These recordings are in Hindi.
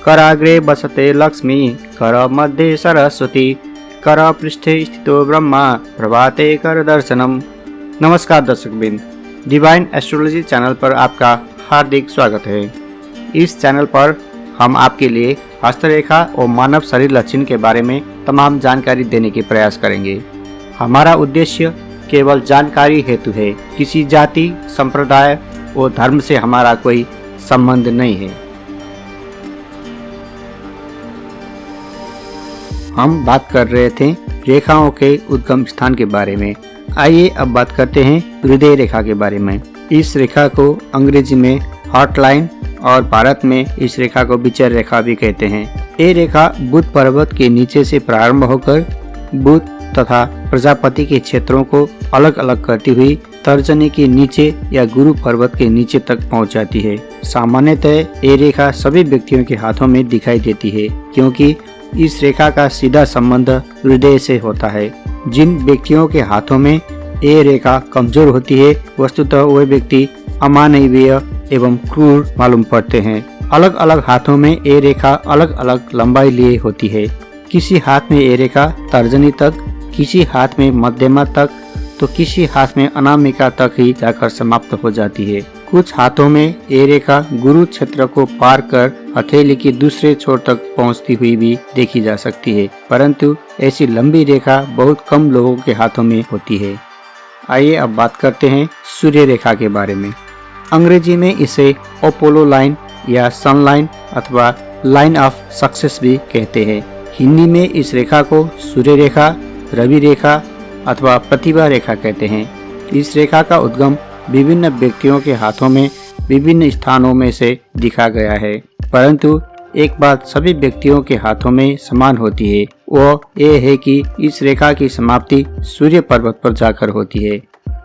कराग्रे वसते लक्ष्मी कर मध्ये सरस्वती कर पृष्ठे स्थितो ब्रह्मा प्रभाते कर दर्शनम। नमस्कार दर्शकबिंद, डिवाइन एस्ट्रोलॉजी चैनल पर आपका हार्दिक स्वागत है। इस चैनल पर हम आपके लिए हस्तरेखा और मानव शरीर लक्षण के बारे में तमाम जानकारी देने के प्रयास करेंगे। हमारा उद्देश्य केवल जानकारी हेतु है, किसी जाति, संप्रदाय और धर्म से हमारा कोई संबंध नहीं है। हम बात कर रहे थे रेखाओं के उद्गम स्थान के बारे में। आइए अब बात करते हैं हृदय रेखा के बारे में। इस रेखा को अंग्रेजी में हॉट लाइन और भारत में इस रेखा को विचर रेखा भी कहते हैं। ये रेखा बुध पर्वत के नीचे से प्रारंभ होकर बुध तथा प्रजापति के क्षेत्रों को अलग अलग करती हुई तर्जनी के नीचे या गुरु पर्वत के नीचे तक पहुंच जाती है। सामान्यतः ये रेखा सभी व्यक्तियों के हाथों में दिखाई देती है, क्योंकि इस रेखा का सीधा संबंध हृदय से होता है। जिन व्यक्तियों के हाथों में ये रेखा कमजोर होती है, वस्तुतः वे व्यक्ति अमानवीय एवं क्रूर मालूम पड़ते हैं। अलग अलग हाथों में ये रेखा अलग अलग लंबाई लिए होती है। किसी हाथ में ये रेखा तर्जनी तक, किसी हाथ में मध्यमा तक, तो किसी हाथ में अनामिका तक ही जाकर समाप्त हो जाती है। कुछ हाथों में ये रेखा गुरु क्षेत्र को पार कर हथेली के दूसरे छोर तक पहुंचती हुई भी देखी जा सकती है, परंतु ऐसी लंबी रेखा बहुत कम लोगों के हाथों में होती है। आइए अब बात करते हैं सूर्य रेखा के बारे में। अंग्रेजी में इसे अपोलो लाइन या सन लाइन अथवा लाइन ऑफ सक्सेस भी कहते हैं। हिंदी में इस रेखा को सूर्य रेखा, रवि रेखा अथवा प्रतिभा रेखा कहते हैं। इस रेखा का उद्गम विभिन्न व्यक्तियों के हाथों में विभिन्न स्थानों में से दिखा गया है, परंतु एक बात सभी व्यक्तियों के हाथों में समान होती है, वो ये है कि इस रेखा की समाप्ति सूर्य पर्वत पर जाकर होती है।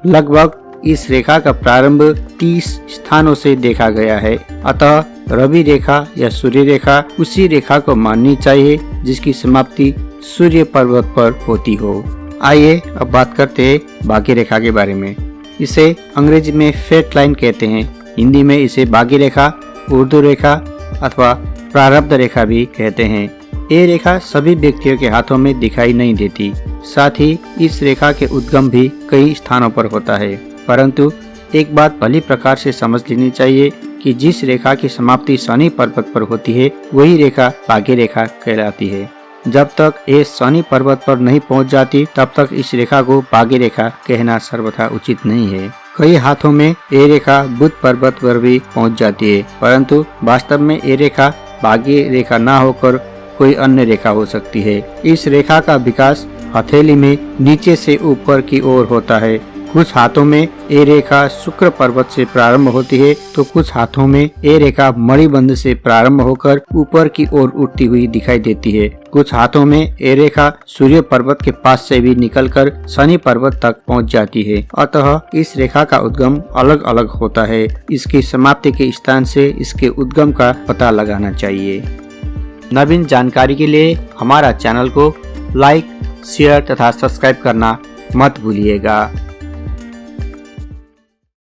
लगभग इस रेखा का प्रारंभ 30 स्थानों से देखा गया है, अतः रवि रेखा या सूर्य रेखा उसी रेखा को माननी चाहिए जिसकी समाप्ति सूर्य पर्वत पर होती हो। आइए अब बात करते हैं भाग्य रेखा के बारे में। इसे अंग्रेजी में फेट लाइन कहते हैं। हिंदी में इसे भाग्य रेखा, उर्दू रेखा अथवा प्रारब्ध रेखा भी कहते हैं। ये रेखा सभी व्यक्तियों के हाथों में दिखाई नहीं देती। साथ ही इस रेखा के उद्गम भी कई स्थानों पर होता है, परंतु एक बात भली प्रकार से समझ लेनी चाहिए कि जिस रेखा की समाप्ति शनि पर्वत पर होती है, वही रेखा भाग्य रेखा कहलाती है। जब तक ये शनि पर्वत पर नहीं पहुंच जाती, तब तक इस रेखा को भाग्य रेखा कहना सर्वथा उचित नहीं है। कई हाथों में ये रेखा बुध पर्वत पर भी पहुंच जाती है, परंतु वास्तव में ये रेखा भाग्य रेखा न होकर कोई अन्य रेखा हो सकती है। इस रेखा का विकास हथेली में नीचे से ऊपर की ओर होता है। कुछ हाथों में ये रेखा शुक्र पर्वत से प्रारंभ होती है, तो कुछ हाथों में ये रेखा मणिबंध से प्रारंभ होकर ऊपर की ओर उठती हुई दिखाई देती है। कुछ हाथों में ये रेखा सूर्य पर्वत के पास से भी निकलकर शनि पर्वत तक पहुंच जाती है। अतः इस रेखा का उद्गम अलग अलग होता है। इसकी समाप्ति के स्थान से इसके उद्गम का पता लगाना चाहिए। नवीन जानकारी के लिए हमारा चैनल को लाइक, शेयर तथा सब्सक्राइब करना मत भूलिएगा।